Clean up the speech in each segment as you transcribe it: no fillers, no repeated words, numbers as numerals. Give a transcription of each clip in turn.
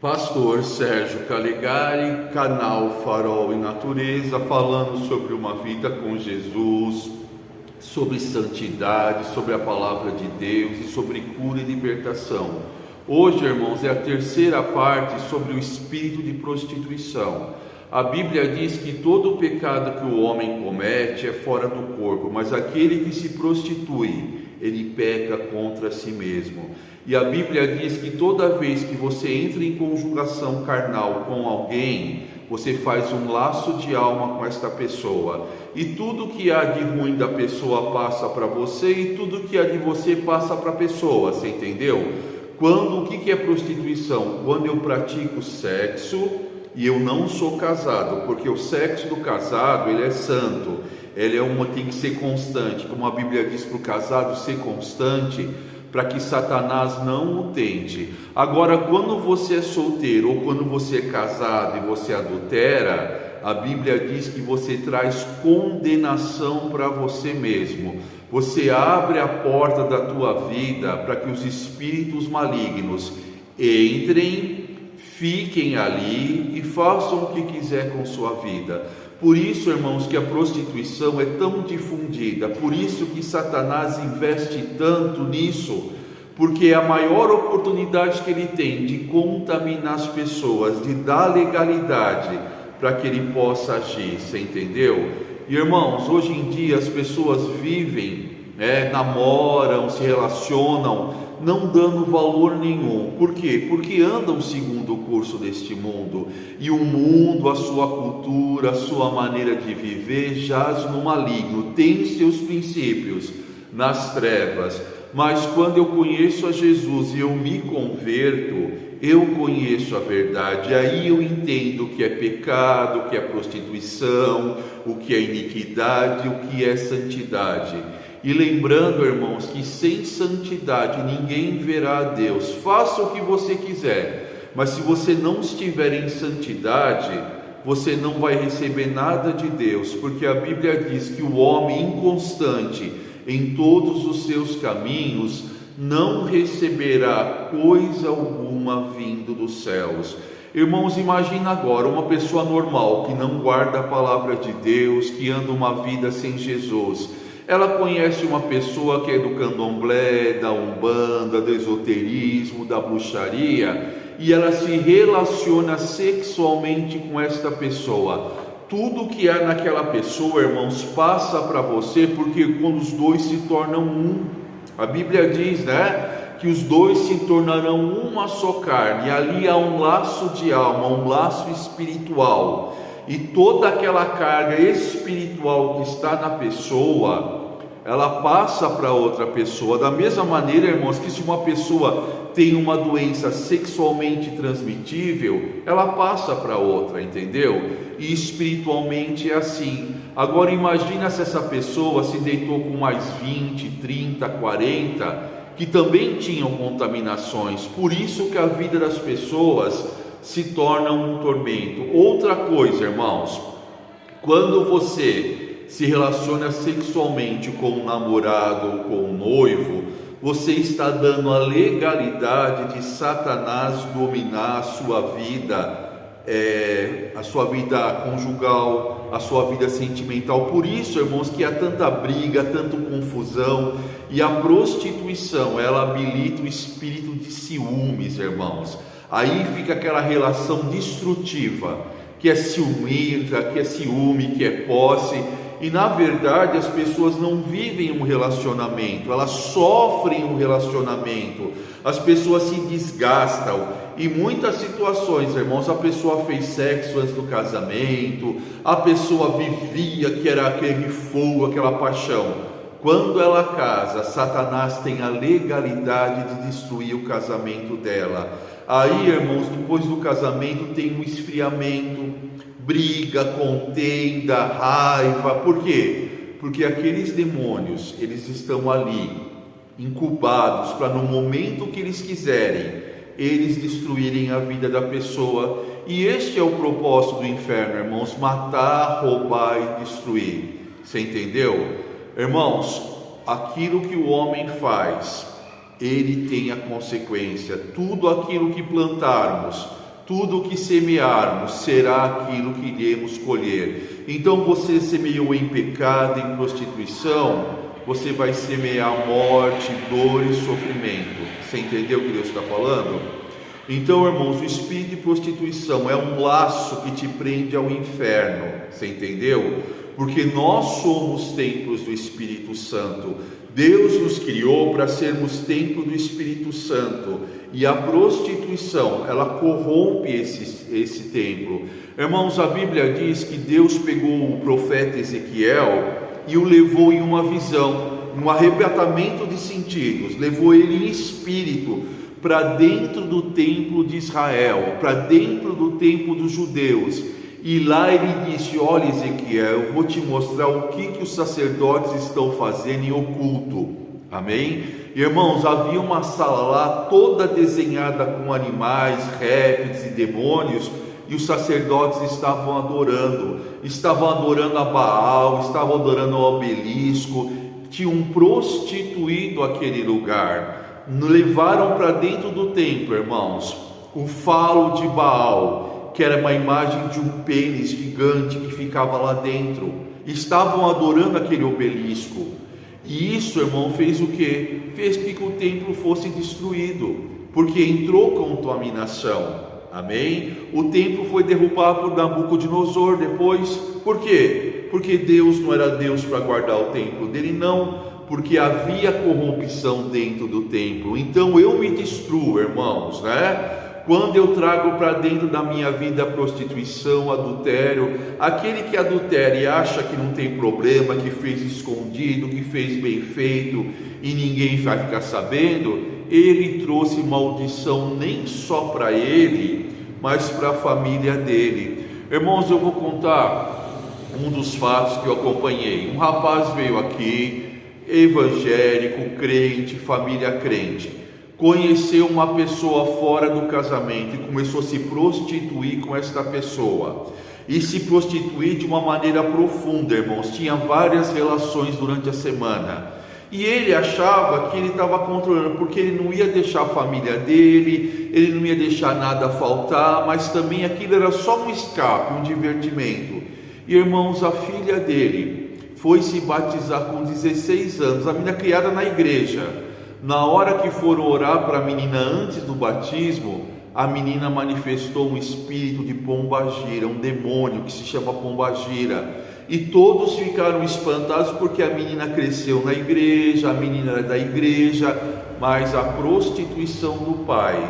Pastor Sérgio Calegari, canal Farol e Natureza, falando sobre uma vida com Jesus, sobre santidade, sobre a palavra de Deus e sobre cura e libertação. Hoje, irmãos, é a terceira parte sobre o espírito de prostituição. A Bíblia diz que todo o pecado que o homem comete é fora do corpo, mas aquele que se prostitui, ele peca contra si mesmo. E a Bíblia diz que toda vez que você entra em conjugação carnal com alguém, você faz um laço de alma com esta pessoa. E tudo que há de ruim da pessoa passa para você, e tudo que há de você passa para a pessoa, você entendeu? O que é prostituição? Quando eu pratico sexo e eu não sou casado, porque o sexo do casado, ele é santo, tem que ser constante, como a Bíblia diz para o casado ser constante, para que Satanás não o tente. Agora, quando você é solteiro ou quando você é casado e você adultera, a Bíblia diz que você traz condenação para você mesmo. Você abre a porta da tua vida para que os espíritos malignos entrem, fiquem ali e façam o que quiser com sua vida. Por isso, irmãos, que a prostituição é tão difundida, por isso que Satanás investe tanto nisso, porque é a maior oportunidade que ele tem de contaminar as pessoas, de dar legalidade para que ele possa agir, você entendeu? Irmãos, hoje em dia as pessoas vivem, namoram, se relacionam, não dando valor nenhum. Por quê? Porque andam segundo o curso deste mundo, e o mundo, a sua cultura, a sua maneira de viver jaz no maligno, tem seus princípios nas trevas. Mas quando eu conheço a Jesus e eu me converto, eu conheço a verdade, aí eu entendo o que é pecado, o que é prostituição, o que é iniquidade, o que é santidade. E lembrando, irmãos, que sem santidade ninguém verá a Deus. Faça o que você quiser, mas se você não estiver em santidade, você não vai receber nada de Deus, porque a Bíblia diz que o homem inconstante em todos os seus caminhos não receberá coisa alguma vindo dos céus. Irmãos, imagina agora uma pessoa normal que não guarda a palavra de Deus, que anda uma vida sem Jesus. Ela conhece uma pessoa que é do candomblé, da umbanda, do esoterismo, da bruxaria, e ela se relaciona sexualmente com esta pessoa. Tudo que há naquela pessoa, irmãos, passa para você, porque quando os dois se tornam um, a Bíblia diz, que os dois se tornarão uma só carne, e ali há um laço de alma, um laço espiritual, e toda aquela carga espiritual que está na pessoa, ela passa para outra pessoa. Da mesma maneira, irmãos, que se uma pessoa tem uma doença sexualmente transmitível, ela passa para outra, entendeu? E espiritualmente é assim. Agora imagina se essa pessoa se deitou com mais 20, 30, 40, que também tinham contaminações. Por isso que a vida das pessoas se torna um tormento. Outra coisa, irmãos, quando você se relaciona sexualmente com um namorado ou com um noivo, você está dando a legalidade de Satanás dominar a sua vida conjugal, a sua vida sentimental. Por isso, irmãos, que há tanta briga, tanta confusão, e a prostituição, ela habilita o espírito de ciúmes, irmãos. Aí fica aquela relação destrutiva, que é ciumenta, que é ciúme, que é posse. E na verdade as pessoas não vivem um relacionamento, elas sofrem um relacionamento, as pessoas se desgastam. Em muitas situações, irmãos, a pessoa fez sexo antes do casamento, a pessoa vivia que era aquele fogo, aquela paixão. Quando ela casa, Satanás tem a legalidade de destruir o casamento dela. Aí, irmãos, depois do casamento tem um esfriamento, briga, contenda, raiva. Por quê? Porque aqueles demônios, eles estão ali, incubados, para no momento que eles quiserem, eles destruírem a vida da pessoa. E este é o propósito do inferno, irmãos: matar, roubar e destruir. Você entendeu? Irmãos, aquilo que o homem faz, ele tem a consequência. Tudo aquilo que plantarmos, tudo o que semearmos será aquilo que iremos colher. Então você semeou em pecado, em prostituição, você vai semear morte, dor e sofrimento. Você entendeu o que Deus está falando? Então, irmãos, o espírito de prostituição é um laço que te prende ao inferno. Você entendeu? Porque nós somos templos do Espírito Santo. Deus nos criou para sermos templo do Espírito Santo. E a prostituição, ela corrompe esse templo. Irmãos, a Bíblia diz que Deus pegou o profeta Ezequiel e o levou em uma visão, um arrebatamento de sentidos. Levou ele em espírito para dentro do templo de Israel, para dentro do templo dos judeus. E lá ele disse: olha, Ezequiel, eu vou te mostrar o que os sacerdotes estão fazendo em oculto. Amém? Irmãos, havia uma sala lá toda desenhada com animais, répteis e demônios, e os sacerdotes estavam adorando a Baal, estavam adorando ao obelisco, tinham prostituído aquele lugar. Levaram para dentro do templo, irmãos, o falo de Baal, que era uma imagem de um pênis gigante que ficava lá dentro. Estavam adorando aquele obelisco. E isso, irmão, fez o quê? Fez que o templo fosse destruído, porque entrou contaminação. Amém? O templo foi derrubado por Nabucodonosor depois. Por quê? Porque Deus não era Deus para guardar o templo dele, não. Porque havia corrupção dentro do templo. Então eu me destruo, irmãos, né? Quando eu trago para dentro da minha vida a prostituição, adultério, aquele que adultera e acha que não tem problema, que fez escondido, que fez bem feito e ninguém vai ficar sabendo, ele trouxe maldição nem só para ele, mas para a família dele. Irmãos, eu vou contar um dos fatos que eu acompanhei. Um rapaz veio aqui, evangélico, crente, família crente, conheceu uma pessoa fora do casamento e começou a se prostituir com esta pessoa, e se prostituir de uma maneira profunda, irmãos. Tinha várias relações durante a semana, e ele achava que ele estava controlando, porque ele não ia deixar a família dele, ele não ia deixar nada faltar, mas também aquilo era só um escape, um divertimento. E, irmãos, a filha dele foi se batizar com 16 anos, a menina criada na igreja. Na hora que foram orar para a menina antes do batismo, a menina manifestou um espírito de pombagira, um demônio que se chama pombagira. E todos ficaram espantados, porque a menina cresceu na igreja, a menina era da igreja, mas a prostituição do pai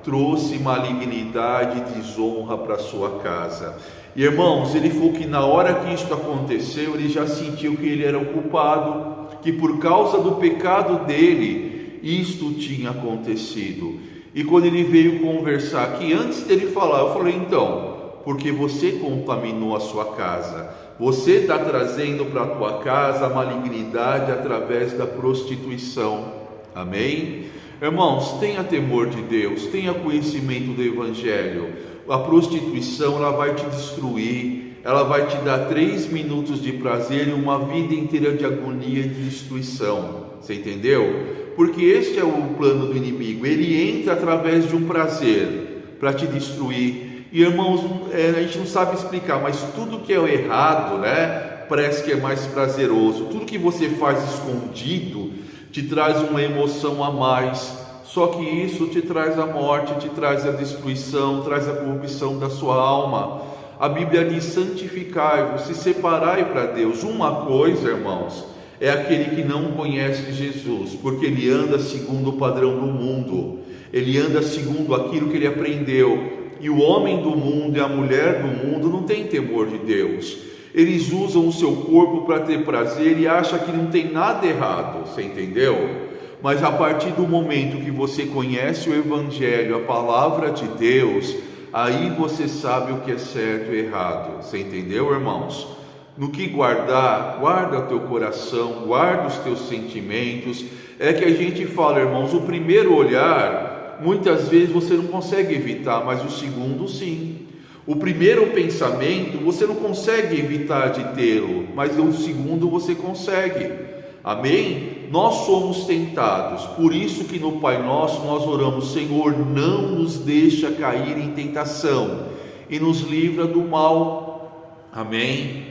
trouxe malignidade e desonra para sua casa. E, irmãos, ele falou que na hora que isso aconteceu, ele já sentiu que ele era o culpado, que por causa do pecado dele, isto tinha acontecido. E quando ele veio conversar aqui, antes dele falar, eu falei: então, porque você contaminou a sua casa, você está trazendo para a tua casa a malignidade através da prostituição. Amém? Irmãos, tenha temor de Deus, tenha conhecimento do Evangelho. A prostituição, ela vai te destruir, ela vai te dar 3 minutos de prazer e uma vida inteira de agonia e de destruição. Você entendeu? Porque este é o plano do inimigo. Ele entra através de um prazer para te destruir. E, irmãos, a gente não sabe explicar, mas tudo que é errado, né, parece que é mais prazeroso. Tudo que você faz escondido te traz uma emoção a mais. Só que isso te traz a morte, te traz a destruição, traz a corrupção da sua alma. A Bíblia diz: santificai-vos, se separai para Deus. Uma coisa, irmãos, é aquele que não conhece Jesus, porque ele anda segundo o padrão do mundo, ele anda segundo aquilo que ele aprendeu. E o homem do mundo e a mulher do mundo não tem temor de Deus. Eles usam o seu corpo para ter prazer e acham que não tem nada errado. Você entendeu? Mas a partir do momento que você conhece o Evangelho, a palavra de Deus, aí você sabe o que é certo e errado. Você entendeu, irmãos? No que guardar, guarda o teu coração, guarda os teus sentimentos. É que a gente fala, irmãos, o primeiro olhar, muitas vezes você não consegue evitar, mas o segundo sim. O primeiro pensamento, você não consegue evitar de tê-lo, mas o segundo você consegue. Amém? Nós somos tentados, por isso que no Pai Nosso nós oramos: Senhor, não nos deixa cair em tentação e nos livra do mal. Amém?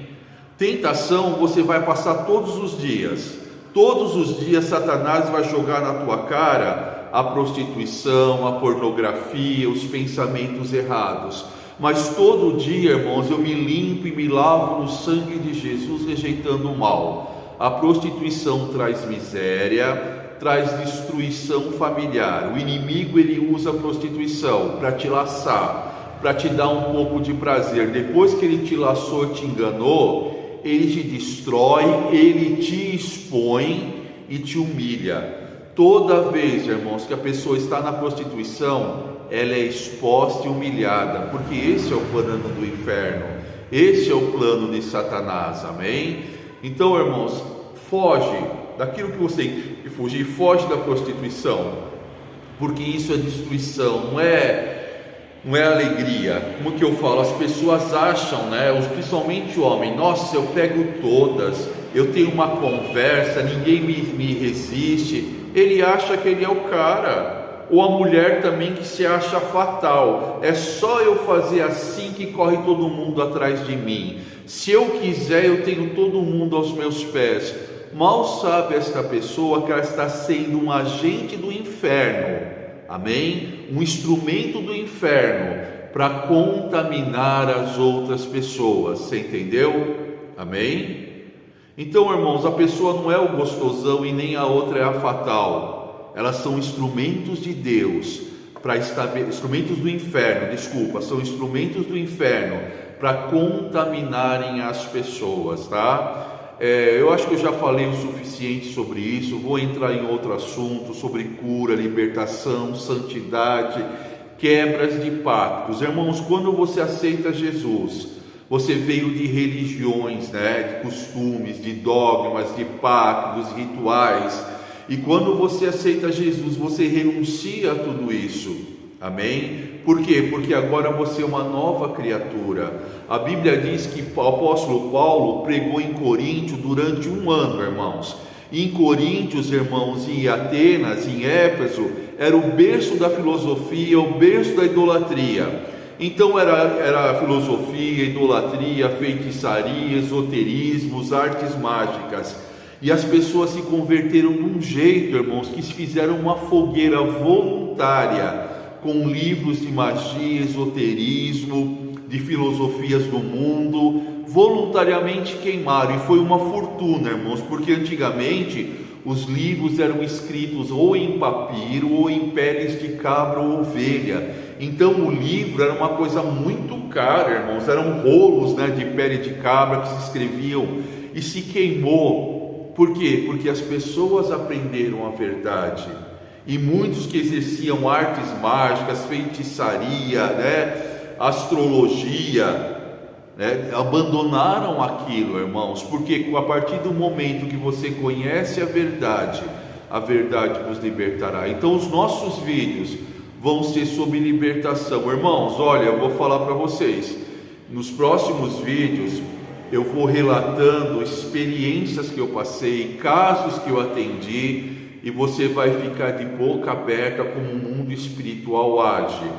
Tentação você vai passar todos os dias. Todos os dias Satanás vai jogar na tua cara a prostituição, a pornografia, os pensamentos errados. Mas todo dia, irmãos, eu me limpo e me lavo no sangue de Jesus, rejeitando o mal. A prostituição traz miséria, traz destruição familiar. O inimigo, ele usa a prostituição para te laçar, para te dar um pouco de prazer. Depois que ele te laçou, te enganou, ele te destrói, ele te expõe e te humilha. Toda vez, irmãos, que a pessoa está na prostituição, ela é exposta e humilhada, porque esse é o plano do inferno, esse é o plano de Satanás. Amém? Então, irmãos, foge daquilo que você tem que fugir, foge da prostituição, porque isso é destruição, não é alegria. Como que eu falo, as pessoas acham, né, principalmente o homem: nossa, eu pego todas, eu tenho uma conversa, ninguém me resiste. Ele acha que ele é o cara, ou a mulher também, que se acha fatal: é só eu fazer assim que corre todo mundo atrás de mim, se eu quiser eu tenho todo mundo aos meus pés. Mal sabe esta pessoa que ela está sendo um agente do inferno. Amém? Um instrumento do inferno para contaminar as outras pessoas. Você entendeu? Amém? Então, irmãos, a pessoa não é o gostosão e nem a outra é a fatal. Elas são instrumentos de Deus para instrumentos do inferno, são instrumentos do inferno para contaminarem as pessoas, tá? Eu acho que eu já falei o suficiente sobre isso. Vou entrar em outro assunto sobre cura, libertação, santidade, quebras de pactos. Irmãos, quando você aceita Jesus, você veio de religiões, né, de costumes, de dogmas, de pactos, rituais. E quando você aceita Jesus, você renuncia a tudo isso. Amém? Por quê? Porque agora você é uma nova criatura. A Bíblia diz que o apóstolo Paulo pregou em Coríntio durante 1 ano, irmãos. E em Coríntios, irmãos, em Atenas, em Éfeso, era o berço da filosofia, o berço da idolatria. Então era filosofia, idolatria, feitiçaria, esoterismos, artes mágicas. E as pessoas se converteram de um jeito, irmãos, que se fizeram uma fogueira voluntária com livros de magia, esoterismo, de filosofias do mundo, voluntariamente queimaram. E foi uma fortuna, irmãos, porque antigamente os livros eram escritos ou em papiro ou em peles de cabra ou ovelha. Então o livro era uma coisa muito cara, irmãos. Eram rolos, né, de pele de cabra que se escreviam, e se queimou. Por quê? Porque as pessoas aprenderam a verdade. E muitos que exerciam artes mágicas, feitiçaria, né, astrologia, né, abandonaram aquilo, irmãos, porque a partir do momento que você conhece a verdade vos libertará. Então os nossos vídeos vão ser sobre libertação. Irmãos, olha, eu vou falar para vocês, nos próximos vídeos eu vou relatando experiências que eu passei, casos que eu atendi, e você vai ficar de boca aberta como o mundo espiritual age.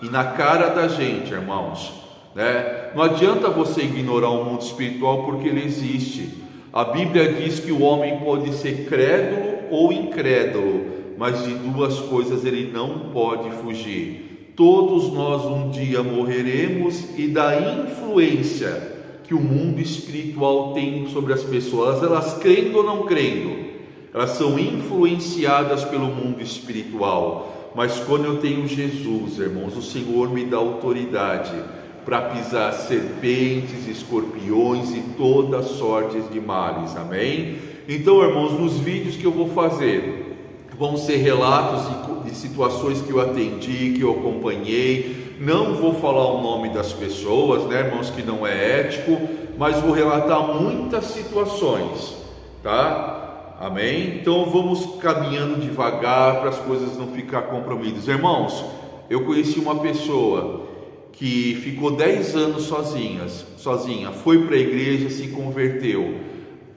E na cara da gente, irmãos, né? Não adianta você ignorar o mundo espiritual, porque ele existe. A Bíblia diz que o homem pode ser crédulo ou incrédulo, mas de duas coisas ele não pode fugir. Todos nós um dia morreremos, e da influência que o mundo espiritual tem sobre as pessoas, elas crendo ou não crendo, elas são influenciadas pelo mundo espiritual. Mas quando eu tenho Jesus, irmãos, o Senhor me dá autoridade para pisar serpentes, escorpiões e toda sorte de males. Amém? Então, irmãos, nos vídeos que eu vou fazer, vão ser relatos de situações que eu atendi, que eu acompanhei. Não vou falar o nome das pessoas, né, irmãos, que não é ético, mas vou relatar muitas situações, tá? Amém? Então vamos caminhando devagar para as coisas não ficar comprometidas. Irmãos, eu conheci uma pessoa que ficou 10 anos sozinha, foi para a igreja, se converteu.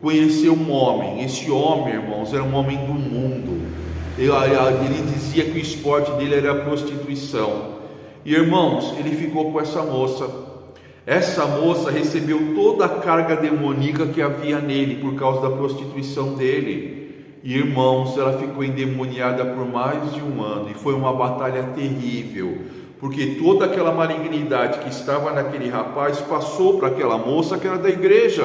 conheceu um homem. Esse homem, irmãos, era um homem do mundo. Ele dizia que o esporte dele era a prostituição. E, irmãos, ele ficou com essa moça. Essa moça recebeu toda a carga demoníaca que havia nele por causa da prostituição dele. E, irmãos, ela ficou endemoniada por mais de um ano. E foi uma batalha terrível, porque toda aquela malignidade que estava naquele rapaz passou para aquela moça que era da igreja,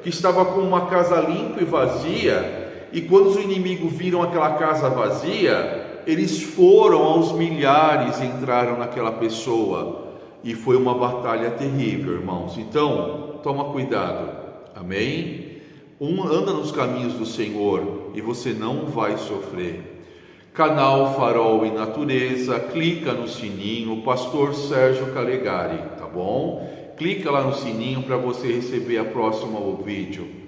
que estava com uma casa limpa e vazia. E quando os inimigos viram aquela casa vazia, eles foram aos milhares, entraram naquela pessoa. E foi uma batalha terrível, irmãos. Então, toma cuidado, amém? Anda nos caminhos do Senhor e você não vai sofrer. Canal Farol e Natureza, clica no sininho, Pastor Sérgio Calegari, tá bom? Clica lá no sininho para você receber a próxima vídeo.